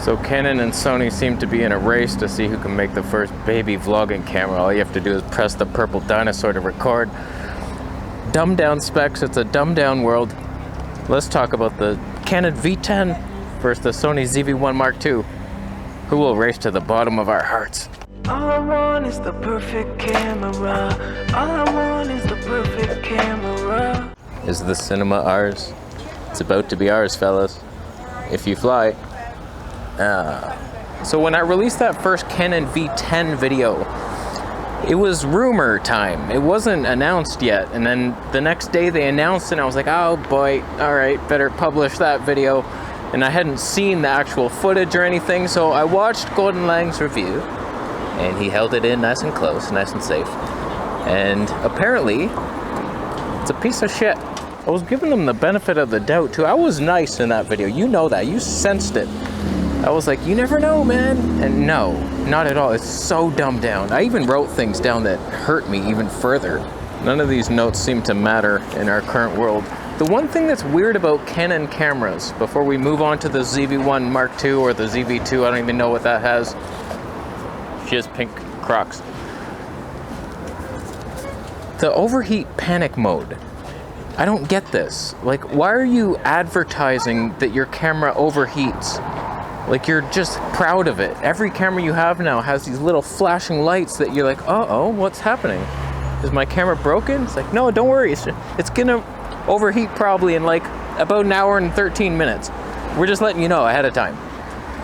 So Canon and Sony seem to be in a race to see who can make the first baby vlogging camera. All you have to do is press the purple dinosaur to record. Dumbed down specs, it's a dumbed down world. Let's talk about the Canon V10 versus the Sony ZV1 Mark II. Who will race to the bottom of our hearts? All I want is the perfect camera. All I want is the perfect camera. Is the cinema ours? It's about to be ours, fellas. If you fly. So when I released that first Canon V10 video, it was rumor time. It wasn't announced yet. And then the next day they announced it and I was like, oh boy, all right, better publish that video. And I hadn't seen the actual footage or anything, so I watched Gordon Lang's review and he held it in nice and close, nice and safe. And apparently, it's a piece of shit. I was giving them the benefit of the doubt too. I was nice in that video, you know that, you sensed it. I was like, you never know, man. And no, not at all. It's so dumbed down. I even wrote things down that hurt me even further. None of these notes seem to matter in our current world. The one thing that's weird about Canon cameras, before we move on to the ZV1 Mark II or the ZV2, I don't even know what that has. She has pink Crocs. The overheat panic mode. I don't get this. Like, why are you advertising that your camera overheats? Like, you're just proud of it. Every camera you have now has these little flashing lights that you're like, uh-oh, what's happening? Is my camera broken? It's like, no, don't worry. It's gonna overheat probably in like about an hour and 13 minutes. We're just letting you know ahead of time.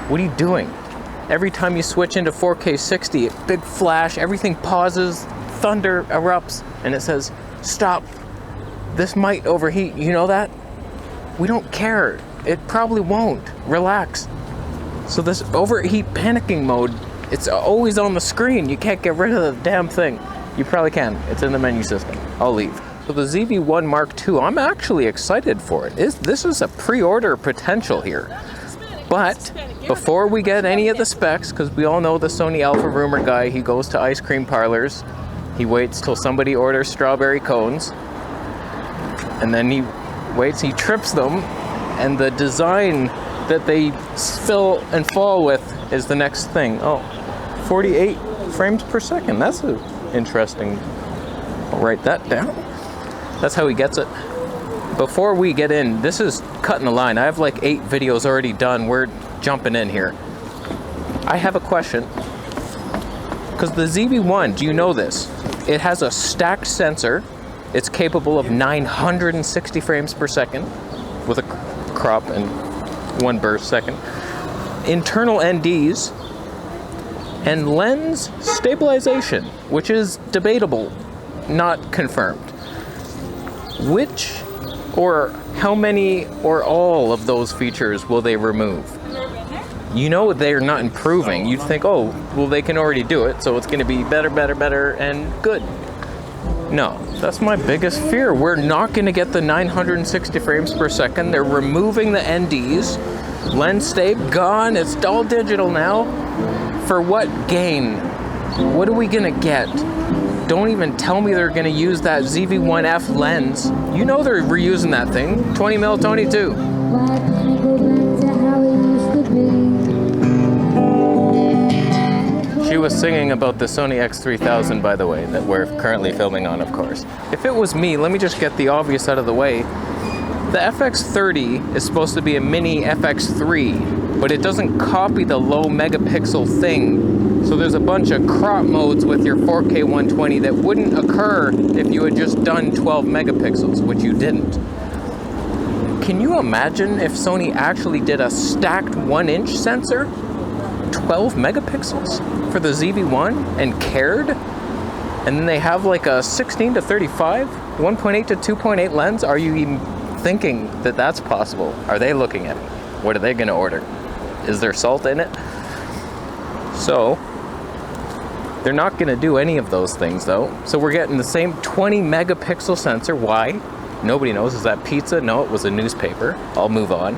What are you doing? Every time you switch into 4K 60, big flash, everything pauses, thunder erupts, and it says, stop. This might overheat. You know that? We don't care. It probably won't. Relax. So this overheat panicking mode, it's always on the screen. You can't get rid of the damn thing. You probably can. It's in the menu system. I'll leave. So the ZV1 Mark II, I'm actually excited for it. This is a pre-order potential here. But before we get any of the specs, because we all know the Sony Alpha rumor guy, he goes to ice cream parlors. He waits till somebody orders strawberry cones. And then he waits, he trips them. And the design that they fill and fall with is the next thing. Oh, 48 frames per second. That's interesting. I'll write that down. That's how he gets it. Before we get in, this is cutting the line. I have like 8 videos already done. We're jumping in here. I have a question. Because the ZV1, do you know this? It has a stacked sensor. It's capable of 960 frames per second with a crop and 1 burst second. Internal NDs and lens stabilization, which is debatable, not confirmed. Which or how many or all of those features will they remove? You know they're not improving. You'd think, oh, well, they can already do it, so it's going to be better, better, better, and good. No, that's my biggest fear. We're not going to get the 960 frames per second. They're removing the NDs. Lens stab gone. It's all digital now. For what gain? What are we going to get? Don't even tell me they're going to use that ZV1F lens. You know they're reusing that thing. 20mm Tony 2. She was singing about the Sony X3000, by the way, that we're currently filming on, of course. If it was me, let me just get the obvious out of the way. The FX30 is supposed to be a mini FX3, but it doesn't copy the low megapixel thing. So there's a bunch of crop modes with your 4K 120 that wouldn't occur if you had just done 12 megapixels, which you didn't. Can you imagine if Sony actually did a stacked 1-inch sensor, 12 megapixels for the ZV1 and cared? And then they have like a 16 to 35, 1.8 to 2.8 lens. Are you even thinking that that's possible? Are they looking at it? What are they going to order? Is there salt in it? So they're not going to do any of those things though. So we're getting the same 20 megapixel sensor. Why? Nobody knows. Is that pizza? No, it was a newspaper. I'll move on.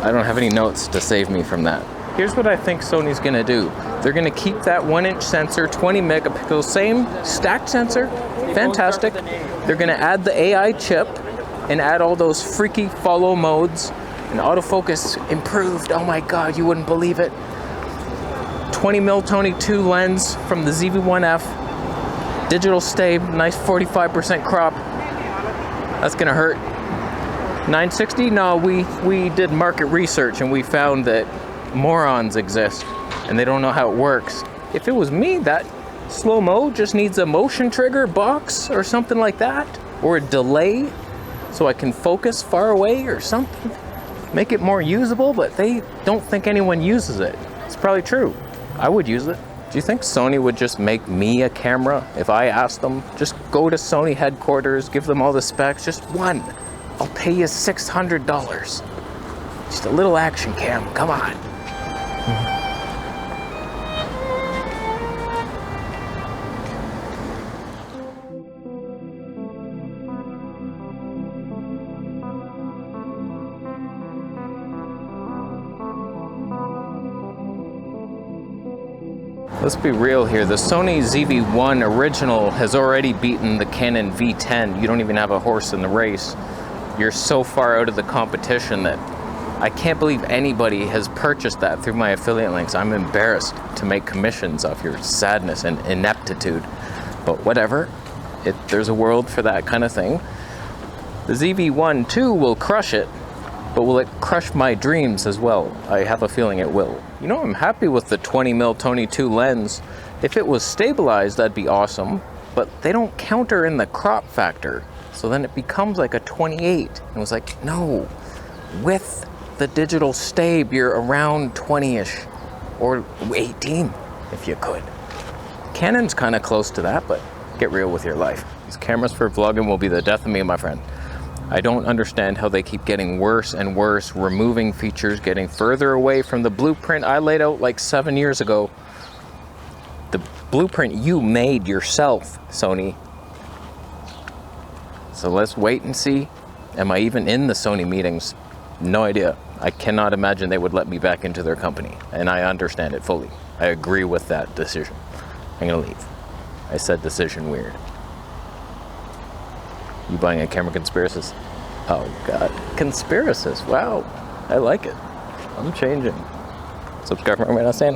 I don't have any notes to save me from that. Here's what I think Sony's going to do. They're going to keep that 1-inch sensor, 20 megapixels, same stacked sensor. Fantastic. They're going to add the AI chip and add all those freaky follow modes And autofocus improved. Oh my God, you wouldn't believe it. 20mm Tony 2 lens from the ZV1 digital stay, nice 45% crop. That's gonna hurt. 960? No, we did market research and we found that morons exist and they don't know how it works. If it was me, that slow-mo just needs a motion trigger box or something like that, or a delay so I can focus far away or something. Make it more usable, but they don't think anyone uses it. It's probably true. I would use it. Do you think Sony would just make me a camera if I asked them? Just go to Sony headquarters, give them all the specs, just one. I'll pay you $600. Just a little action cam, come on. Let's be real here. The Sony ZV1 original has already beaten the Canon V10. You don't even have a horse in the race. You're so far out of the competition that I can't believe anybody has purchased that through my affiliate links. I'm embarrassed to make commissions off your sadness and ineptitude. But whatever, there's a world for that kind of thing. The ZV1 II will crush it, but will it crush my dreams as well? I have a feeling it will. You know, I'm happy with the 20mm Tony 2 lens. If it was stabilized, that'd be awesome, but they don't counter in the crop factor. So then it becomes like a 28. And it was like, no, with the digital stab, you're around 20-ish, or 18, if you could. Canon's kind of close to that, but get real with your life. These cameras for vlogging will be the death of me, my friend. I don't understand how they keep getting worse and worse, removing features, getting further away from the blueprint I laid out like 7 years ago. The blueprint you made yourself, Sony. So let's wait and see. Am I even in the Sony meetings? No idea. I cannot imagine they would let me back into their company, and I understand it fully. I agree with that decision. I'm gonna leave. I said decision weird. You buying a camera, Conspiracies? Oh God, Conspiracies, wow. I like it. I'm changing. Subscribe for more, I'm not saying that.